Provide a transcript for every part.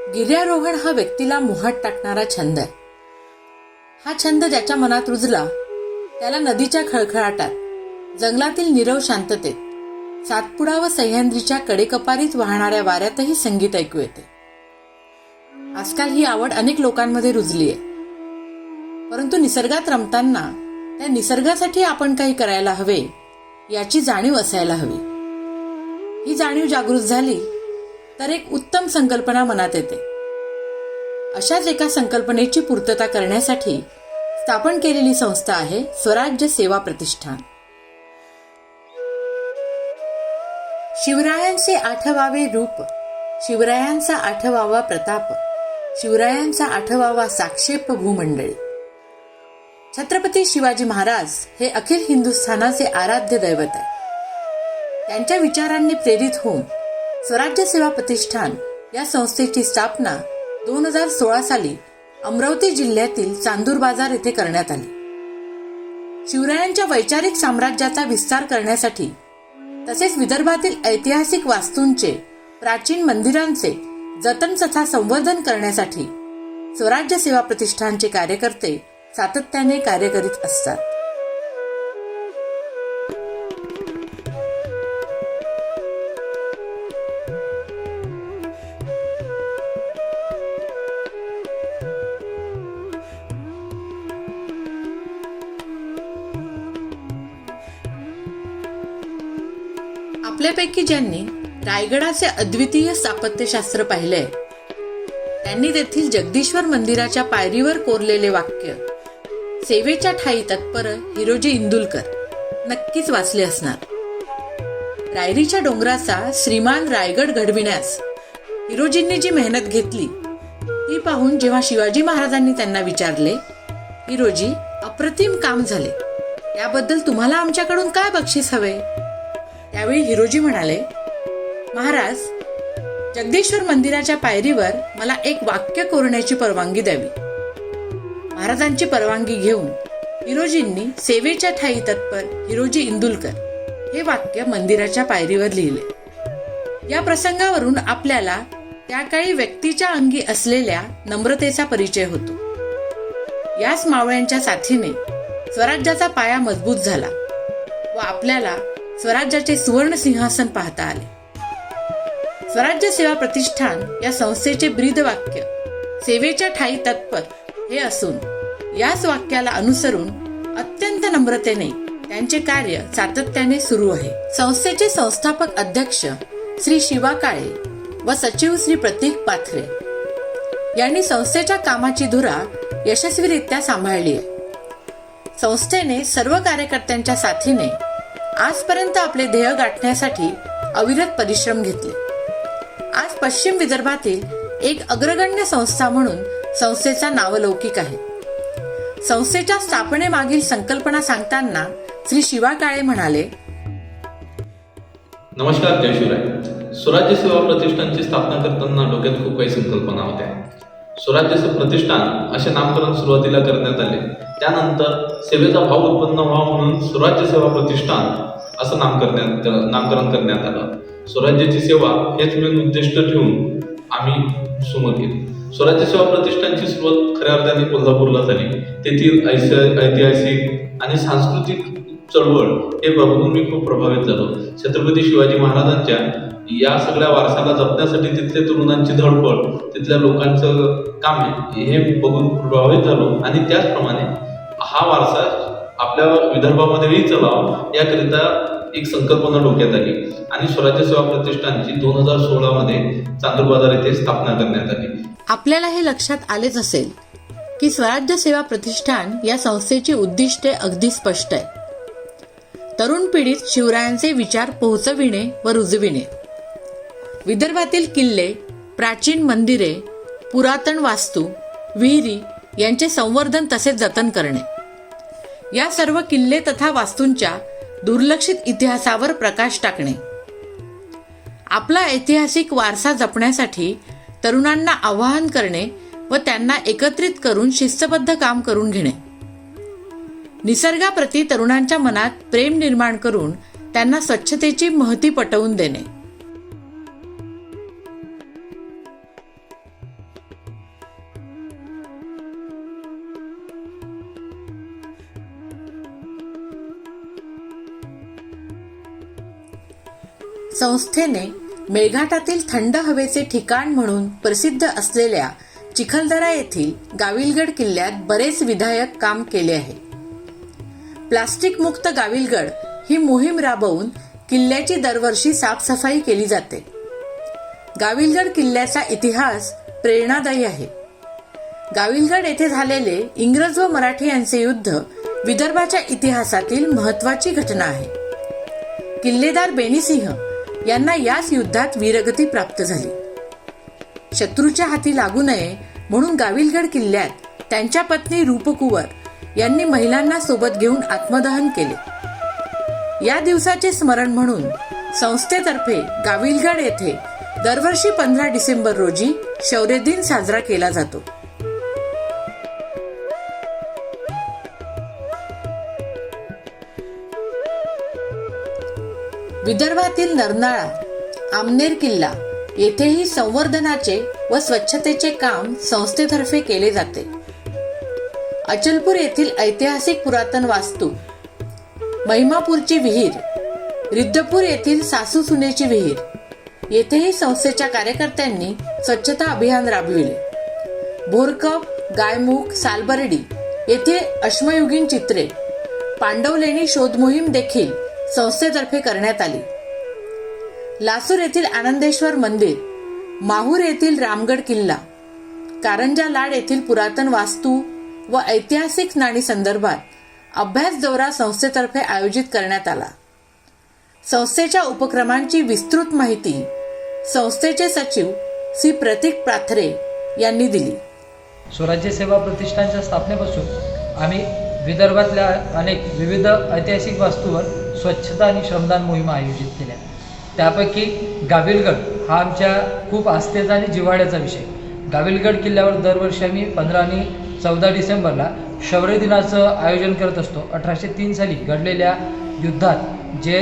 गिर्यारोहण हा व्यक्तीला मोहात टाकणारा छंद आहे. हा छंद ज्याच्या मनात रुजला त्याला नदीच्या खळखळाटात, जंगलातील नीरव शांततेत, सातपुडा व सह्याद्रीच्या कडेकपारीत वाहणाऱ्या वाऱ्यातही संगीत ऐकू येते. आजकाल ही आवड अनेक लोकांमध्ये रुजली आहे. परंतु निसर्गात रमताना त्या निसर्गासाठी आपण काही करायला हवे याची जाणीव असायला हवी. ही जाणीव जागृत झाली तर एक उत्तम संकल्पना मनात येते. अशाच एका संकल्पनेची पूर्तता करण्यासाठी स्थापन केलेली संस्था आहे स्वराज्य सेवा प्रतिष्ठान. शिवरायांचे 8वावे रूप, शिवरायांचा 8वावा प्रताप, शिवरायांचा 8वावा साक्षेप भूमंडळी. छत्रपती शिवाजी महाराज हे अखिल हिंदुस्थानाचे आराध्य दैवत आहे. त्यांच्या विचारांनी प्रेरित होऊन स्वराज्य सेवा प्रतिष्ठान या संस्थेची स्थापना 2016 साली अमरावती जिल्ह्यातील चांदूर बाजार येथे करण्यात आली. शिवरायांच्या वैचारिक साम्राज्याचा विस्तार करण्यासाठी तसेच विदर्भातील ऐतिहासिक वास्तूंचे, प्राचीन मंदिरांचे जतन तथा संवर्धन करण्यासाठी स्वराज्य सेवा प्रतिष्ठानचे कार्यकर्ते सातत्याने कार्य करीत असतात. आपल्यापैकी ज्यांनी रायगडाचे अद्वितीय स्थापत्यशास्त्र पाहिले त्यांनी तेथील जगदीश्वर मंदिराच्या पायरीवर कोरलेले वाक्य सेवेच्या ठाई तत्पर हिरोजी इंदुलकर नक्कीच वाचले असणार. रायरीच्या डोंगराचा श्रीमान रायगड घडविण्यास हिरोजींनी जी मेहनत घेतली ती पाहून जेव्हा शिवाजी महाराजांनी त्यांना विचारले, हिरोजी अप्रतिम काम झाले, याबद्दल तुम्हाला आमच्याकडून काय बक्षीस हवे? त्यावेळी हिरोजी म्हणाले, महाराज, जगदीश्वर मंदिराच्या पायरीवर मला एक वाक्य कोरण्याची परवानगी द्यावी. महाराजांची परवानगी घेऊन हिरोजींनी सेवेच्या ठाई तत्पर हिरोजी इंदुलकर हे वाक्य मंदिराच्या पायरीवर लिहिले. या प्रसंगावरून आपल्याला त्या काळी व्यक्तीच्या अंगी असलेल्या नम्रतेचा परिचय होतो. याच मावळ्यांच्या साथीने स्वराज्याचा पाया मजबूत झाला व आपल्याला स्वराज्याचे सुवर्ण सिंहासन पाहता आले. स्वराज्य सेवा प्रतिष्ठान या संस्थेचे ब्रीद वाक्य सेवेच्या ठाई तत्पर हे असून याच वाक्याला अनुसरून अत्यंत नम्रतेने त्यांचे कार्य सातत्याने सुरू आहे. संस्थेचे संस्थापक अध्यक्ष श्री शिवा काळे व सचिव श्री प्रतीक पाथरे यांनी संस्थेच्या कामाची धुरा यशस्वीरित्या सांभाळली आहे. संस्थेने सर्व कार्यकर्त्यांच्या साथीने आजपर्यंत आपले ध्येय गाठण्यासाठी अविरत परिश्रम घेतले. आज पश्चिम विदर्भातील एक अग्रगण्य संस्था म्हणून संस्थेचा नावलौकिक आहे. संस्थेच्या स्थापनेमागील संकल्पना सांगताना श्री शिवा काळे म्हणाले, नमस्कार, जय शिवराय. स्वराज्य सेवा प्रतिष्ठानची स्थापना करताना डोक्यात खूप काही संकल्पना होत्या. स्वराज्य प्रतिष्ठान असे नामकरण सुरुवातीला करण्यात आले. त्यानंतर सेवेचा भाव उत्पन्न व्हावा म्हणून स्वराज्य सेवा प्रतिष्ठान असं नामकरण करण्यात आलं. स्वराज्याची सेवा हेच मेन उद्दिष्ट ठेवून आम्ही सुरू केली. स्वराज्य सेवा प्रतिष्ठानची सुरुवात खऱ्या अर्थाने कोल्हापूरला झाली. तेथील ऐतिहासिक आणि सांस्कृतिक चळवळ हे बघून मी खूप प्रभावित झालो. छत्रपती शिवाजी महाराजांच्या या सगळ्या वारसाला जपण्यासाठी तिथल्या तरुणांची धडपड, तिथल्या लोकांचं काम हे बघून प्रभावित झालो आणि त्याचप्रमाणे हा वारसा आपल्या विदर्भामध्येही चलावा याकरिता एक संकल्पना डोक्यात आली आणि स्वराज्य सेवा प्रतिष्ठानची 2016 मध्ये चांदूर बाजार येथे स्थापना करण्यात आली. आपल्याला हे लक्षात आलेच असेल की स्वराज्य सेवा प्रतिष्ठान या संस्थेची उद्दिष्टे अगदी स्पष्ट आहे. तरुण पिढीत शिवरायांचे विचार पोहोचविणे व रुजविणे, विदर्भातील किल्ले, प्राचीन मंदिरे, पुरातन वास्तू, विहिरी यांचे संवर्धन तसेच जतन करणे, या सर्व किल्ले तथा वास्तूंच्या दुर्लक्षित इतिहासावर प्रकाश टाकणे, आपला ऐतिहासिक वारसा जपण्यासाठी तरुणांना आवाहन करणे व त्यांना एकत्रित करून शिस्तबद्ध काम करून घेणे, निसर्गाप्रती तरुणांच्या मनात प्रेम निर्माण करून त्यांना स्वच्छतेची महती पटवून देणे, संस्थेने मेळघाटातील थंड हवेचे ठिकाण म्हणून प्रसिद्ध असलेल्या चिखलदरा येथील गाविलगड किल्ल्यात बरेच विधायक काम केले आहे. प्लास्टिक मुक्त गाविलगड ही मोहीम राबवून किल्ल्याची दरवर्षी साफसफाई केली जाते. गाविलगड किल्ल्याचा इतिहास प्रेरणादायी आहे. गाविलगड येथे झालेले इंग्रज व मराठी यांचे युद्ध विदर्भाच्या इतिहासातील महत्वाची घटना आहे. किल्लेदार बेनीसिंह यांना याच युद्धात वीरगती प्राप्त झाली. शत्रूच्या हाती लागू नये म्हणून गाविलगड किल्ल्यात त्यांच्या पत्नी रूपकुंवर यांनी महिलांना सोबत घेऊन आत्मदहन केले. या दिवसाचे स्मरण म्हणून संस्थेतर्फे गाविलगड येथे दरवर्षी 15 डिसेंबर रोजी शौर्य दिन साजरा केला जातो. विदर्भातील नरनाळा, आमनेर किल्ला येथेही संवर्धनाचे व स्वच्छतेचे काम संस्थेतर्फे केले जाते. अचलपूर येथील ऐतिहासिक पुरातन वास्तू, महिमापूरची विहीर, रिद्धपूर येथील सासू सुनेची विहीर येथेही संस्थेच्या कार्यकर्त्यांनी स्वच्छता अभियान राबविले. भोरकप, गायमुख, सालबर्डी येथे अश्मयुगीन चित्रे, पांडवलेणी शोध मोहीम देखील संस्थेतर्फे करण्यात आली. लासूर येथील आनंदेश्वर मंदिर, माहूर येथील रामगड किल्ला, कारंजा लाड येथील पुरातन वास्तू व ऐतिहासिक नाणी संदर्भात अभ्यास दौरा संस्थेतर्फे आयोजित करण्यात आला. संस्थेच्या उपक्रमांची विस्तृत माहिती संस्थेचे सचिव श्री प्रतीक पाथरे यांनी दिली. स्वराज्य सेवा प्रतिष्ठानच्या स्थापनेपासून आम्ही विदर्भातल्या अनेक विविध ऐतिहासिक वास्तूवर स्वच्छता आणि श्रमदान मोहिमा आयोजित केल्या. त्यापैकी गाविलगड हा आमच्या खूप आस्थेचा आणि जिव्हाळ्याचा विषय. गाविलगड किल्ल्यावर दरवर्षी आम्ही 15 आणि 14 डिसेंबरला शौर्य दिनाचं आयोजन करत असतो. 1803 साली घडलेल्या युद्धात जे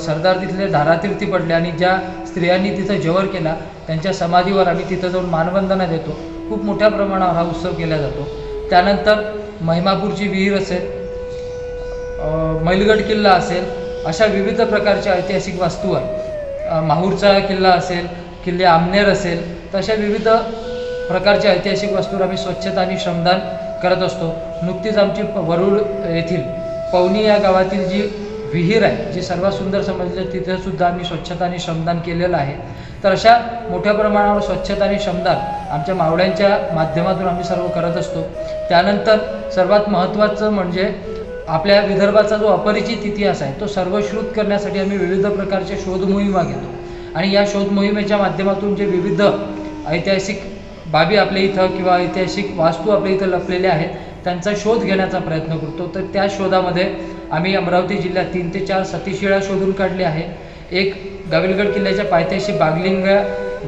सरदार तिथले धारातीर्थी पडले आणि ज्या स्त्रियांनी तिथं जवर केला त्यांच्या समाधीवर आम्ही तिथं जाऊन मानवंदना देतो. खूप मोठ्या प्रमाणावर हा उत्सव केला जातो. त्यानंतर महिमापूरची विहीर असेल, मैलगड किल्ला असेल, अशा विविध प्रकारच्या ऐतिहासिक वास्तूवर, माहूरचा किल्ला असेल, किल्ले आमनेर असेल, तर अशा विविध प्रकारच्या ऐतिहासिक वास्तूवर आम्ही स्वच्छता आणि श्रमदान करत असतो. नुकतीच आमची वरुड येथील पवनी या गावातील जी विहीर आहे, जी सर्वात सुंदर समजली, तिथे सुद्धा आम्ही स्वच्छता आणि श्रमदान केलेलं आहे. तर अशा मोठ्या प्रमाणावर स्वच्छता आणि श्रमदान आमच्या मावळ्यांच्या माध्यमातून आम्ही सर्व करत असतो. त्यानंतर सर्वात महत्त्वाचं म्हणजे आपल्या विदर्भाचा जो अपरिचित इतिहास आहे तो सर्वश्रुत करण्यासाठी आम्ही विविध प्रकारच्या शोध मोहिमा घेतो आणि या शोध मोहिमेच्या माध्यमातून जे विविध ऐतिहासिक बाबी आपल्या इथं किंवा ऐतिहासिक वास्तू आपल्या इथं लपलेल्या आहेत त्यांचा शोध घेण्याचा प्रयत्न करतो. तर त्या शोधामध्ये आम्ही अमरावती जिल्ह्यात 3 ते 4 सतीशिळा शोधून काढली आहे. एक गाविलगड किल्ल्याच्या पायथ्याशी बागलिंग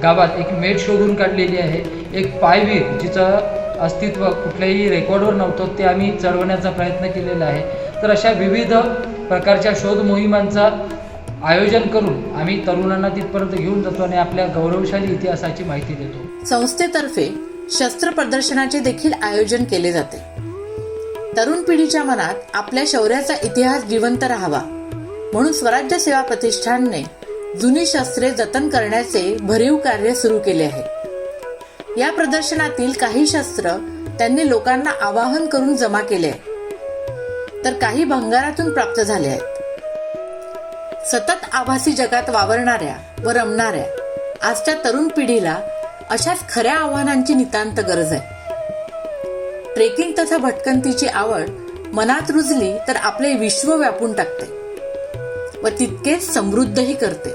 गावात एक मेट शोधून काढलेली आहे. एक पायवीर जिचं अस्तित्व कुठल्याही रेकॉर्डवर नव्हतं ते आम्ही चढवण्याचा प्रयत्न केलेला आहे. तर अशा विविध प्रकारच्या शोध मोहिमांचा आयोजन करून आम्ही तरुणांना तिथपर्यंत घेऊन जातो आणि आपल्या गौरवशाली इतिहासाची माहिती देतो. संस्थेतर्फे शस्त्र प्रदर्शनाचे देखील आयोजन केले जाते. तरुण पिढीच्या मनात आपल्या शौर्याचा इतिहास जिवंत राहावा म्हणून स्वराज्य सेवा प्रतिष्ठानने जुनी शस्त्रे जतन करण्याचे भरीव कार्य सुरू केले आहे. या प्रदर्शनातील काही शस्त्र त्यांनी लोकांना आवाहन करून जमा केले आहे, तर काही भंगारातून प्राप्त झाले आहेत. सतत आभासी जगात वावरणाऱ्या व रमणाऱ्या आजच्या तरुण पिढीला अशाच खऱ्या आव्हानांची नितांत गरज आहे. ट्रेकिंग तथा भटकंतीची आवड मनात रुजली तर आपले विश्व व्यापून टाकते व तितकेच समृद्धही करते.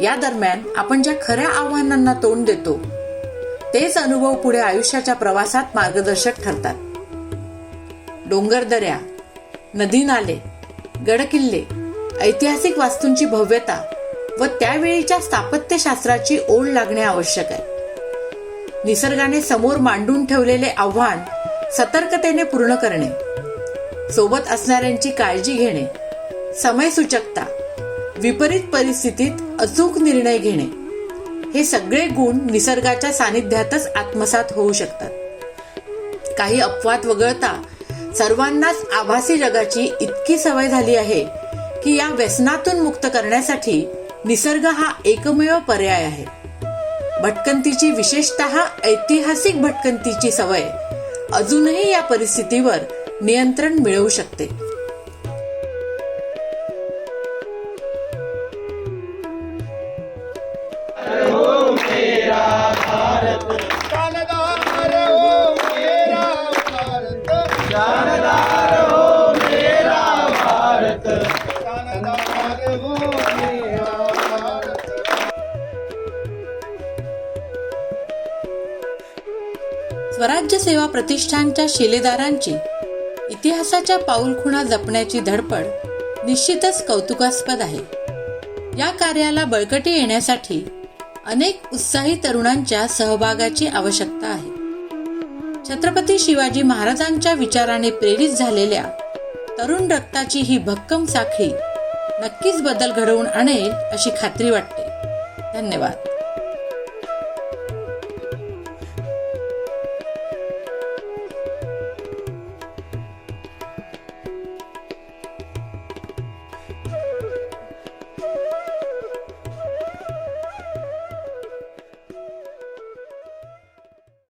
या दरम्यान आपण ज्या खऱ्या आव्हानांना तोंड देतो तेच अनुभव पुढे आयुष्याच्या प्रवासात मार्गदर्शक ठरतात. डोंगरदऱ्या, नदी नाले, गडकिल्ले, ऐतिहासिक वास्तूंची भव्यता व त्यावेळीच्या स्थापत्यशास्त्राची ओढ लागणे आवश्यक आहे. निसर्गाने समोर मांडून ठेवलेले आव्हान सतर्कतेने पूर्ण करणे, सोबत असणाऱ्यांची काळजी घेणे, समयसूचकता, विपरीत परिस्थितीत अचूक निर्णय घेणे हे सगळे गुण निसर्गाच्या सानिध्यातच आत्मसात होऊ शकतात. काही अपवाद वगळता सर्वांनाच आभासी जगाची इतकी सवय झाली आहे की की या व्यसनातून मुक्त करण्यासाठी निसर्ग हा एकमेव पर्याय आहे. भटकंतीची, विशेषतः ऐतिहासिक भटकंतीची सवय अजूनही या परिस्थितीवर नियंत्रण मिळवू शकते. स्वराज्य सेवा प्रतिष्ठानच्या शिलेदारांची इतिहासाच्या पाऊलखुणा जपण्याची धडपड निश्चितच कौतुकास्पद आहे. या कार्याला बळकटी येण्यासाठी अनेक उत्साही तरुणांच्या सहभागाची आवश्यकता आहे. छत्रपती शिवाजी महाराजांच्या विचाराने प्रेरित झालेल्या तरुण रक्ताची ही भक्कम साखळी नक्कीच बदल घडवून आणेल अशी खात्री वाटते. धन्यवाद.